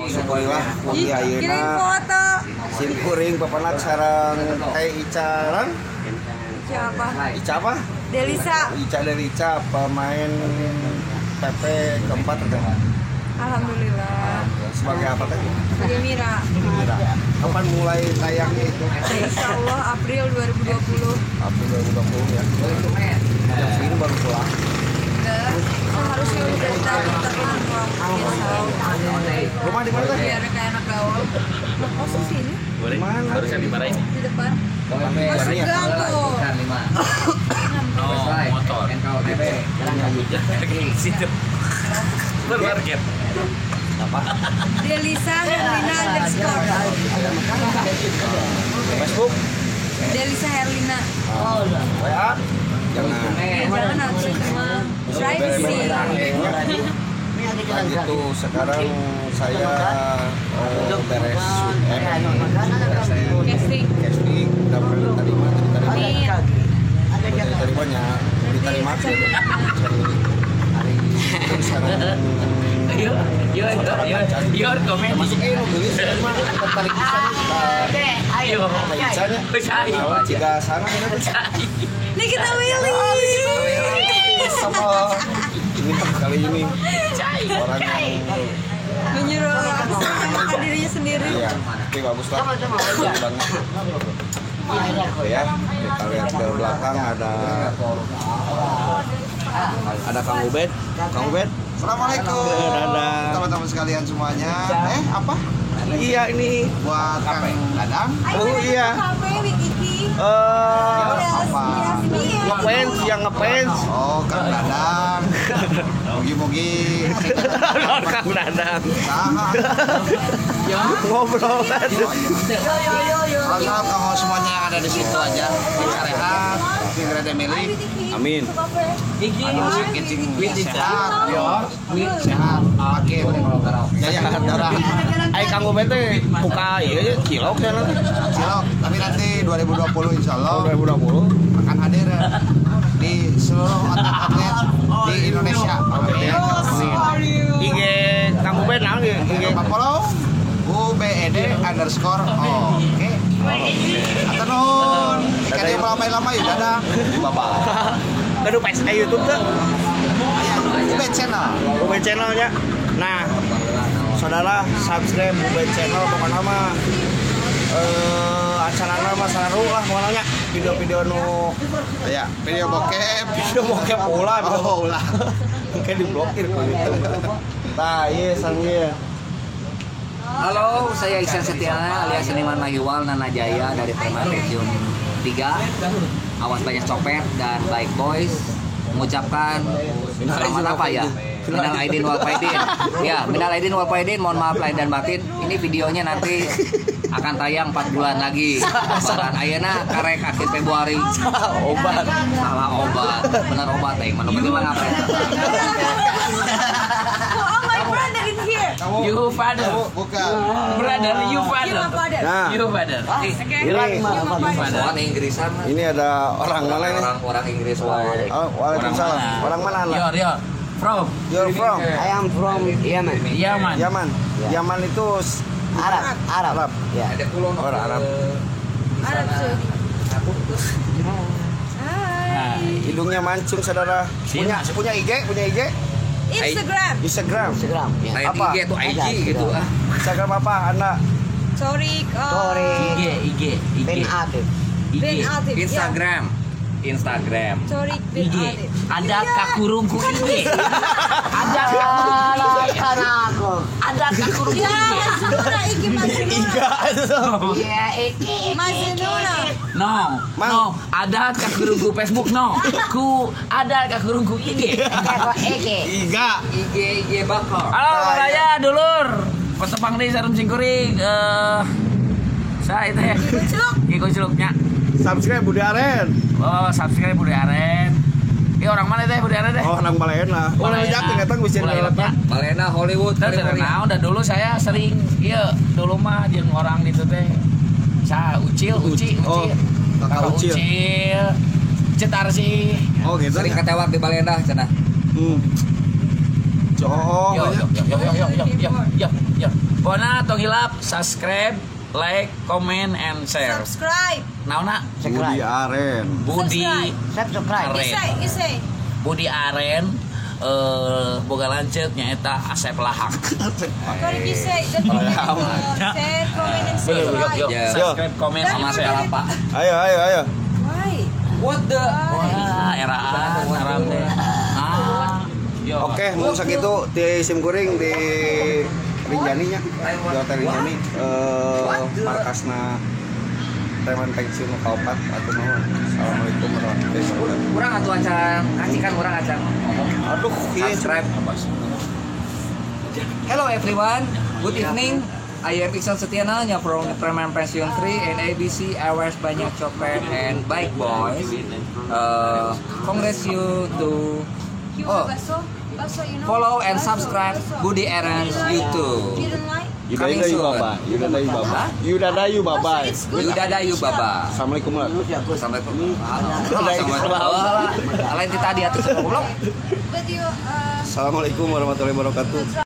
Alhamdulillah kuwi ayeuna. Kirim foto. Simkuring papanat sareng Teh Ica. Siapa? Ica apa? Delisa. Ica pemain PP keempat teh. Alhamdulillah. Sebagai apa tadi? Sebagai Mira. Kapan mulai tayangnya itu? Insyaallah April 2020. April 2020 ya. Jam segini baru pulang. Enggak, seharusnya udah dari tadi tapi nunggu Rumah di mana tadi? biar kayak anak gaul. Kos di sini Boleh? Mana? Harusnya dimarahin. di depan. Kos gang tuh. Oh, motor. Situ. Bermarket. Apa? Delisa Herlina underscore. Facebook? Delisa Herlina. WA? Jangan. Jangan aku cuma privacy. Nah gitu sekarang saya beres Casting. casting dapat diterima Amin. diterimanya diterima hari sekarang Yo, komen. masuk lo beli sama tertarik bisa Ayo. bisanya jika sana Nih kita willy. sama ini kali ini orang yang Menyuruh aku memakan dirinya sendiri. iya oke bagus lah bagus banget ya kita lihat ke belakang ada Kang Ubed. Assalamualaikum teman-teman sekalian semuanya. Apa? Iya ini buat Kang Dadang. Oh iya. Apa? Ngefans yang ngefans. Oh Kang Dadang. Mugi-mugi. Kang Dadang. Ngobrol aja. Salam kamu semuanya yang ada di situ aja. Sehat, segera milih. Amin. Sehat, sehat, makin jaya darah. Ayo Kang Ubed teh buka ieu cilok ya nanti. Cilok, tapi nanti 2020 insyaallah 2020 akan hadir di seluruh atlet di Indonesia. Amin. IG Kang Ubed naon IG? Follow UBED underscore. Oke. Atur nuhun. Kali lama ya dadah. Bapak. Kudu pes YouTube tuh. Ubed channel. Ubed channelnya. Nah, saudara subscribe Ubed channel pokoknya mah acarana mah saru lah pokoknya video-video nu ya video bokep ulah kayak diblokir gitu. Nah, iya sangnya. Halo, saya Iksan Setiana alias Seniman Mahiwal Nana Jaya dari Permatium 3. Awas banyak copet dan baik boys. Mengucapkan selamat apa ya? Minal aidin wal faidin. Ya, minal aidin wal faidin. Mohon maaf lahir dan batin. Ini videonya nanti akan tayang 4 bulan lagi. Lebaran ayeuna karek akhir Februari. Obat. Salah obat. Benar obat teh. Mana bagaimana apa? You father. Bukan. Brother, you father. Nah, You father. Orang Inggrisan. ini ada orang mana nih? Orang Inggris. Oh, waalaikumsalam. Orang mana anak? Yo. From. You're from? I am from Yemen. Yaman. Yaman. Yaman itu Arab. Ya. Ada pulau orang Arab. Arab tuh. Nah, Hidungnya mancung saudara. Punya IG? Instagram. Instagram. Instagram. Ya. Nah, Apa? IG itu IG gitu ah. Instagram apa Anda? Sorry. IG. Ben Atif. Ben Atif. Instagram. Sorry Ben IG. Atif. Ada kakurungku IG. Ada Karena aku. Ada kakurungku Ya, IG. Masnuna iki Masnuna. Ya, iki. Masnuna. No. Ada kakurungku Facebook no. Ada kakurungku IG. IG bakar. Halo, saya dulur. Petepang di Sarum Singkuring. Saya itu ya. Giko celuknya. Subscribe Budi Aren. Oh, subscribe Budi Aren. Ini orang mana teh Budi Aren deh? Oh, orang Malena. Oh, orang Jakarta nggak tahu bisa Malena. Malena Hollywood. Nah, udah dulu saya sering iya dulu mah jeung orang gitu teh. Uci. Oh, Kakak Ucil. Cetar sih. Oh, gitu. Sering ketewak di Balenda cenah. Oh, Yo. Pokoknya tong hilap, subscribe, like, comment, and share. Subscribe. Naona? Budi Aren. Budi Subscribe. Aren. Isai. Budi Aren. Boga lancet nyaeta Asep Lahak. Kori kisai. Share, comment, and subscribe. Yo, subscribe, comment, sama Dan share apa? Ayo. Why? What the? Wah, eraan, aram teh. Yo. Oke, mau sakitu di simkuring di Rinjani nya. Di Hotel Rinjani markasna Taman Pensiun Kaupat atau mau. Assalamualaikum warahmatullahi wabarakatuh. Kurang atuh acan, kasihkan kurang acan ngomong. Aduh, Subscribe. Hello everyone, good evening. I am Iksan Setiana from Preman Pension 3 and ABC Awards Banyak Copet and Bike Boys. Congrats you to Baso, you know. follow and subscribe Budi Aren's YouTube. You don't like? Yudadayu Baba. Yudadayu Baba. Yudadayu Baba. Assalamualaikum warahmatullahi Assalamualaikum. Lain tadi atuh goblok. But you, Assalamualaikum warahmatullahi wabarakatuh.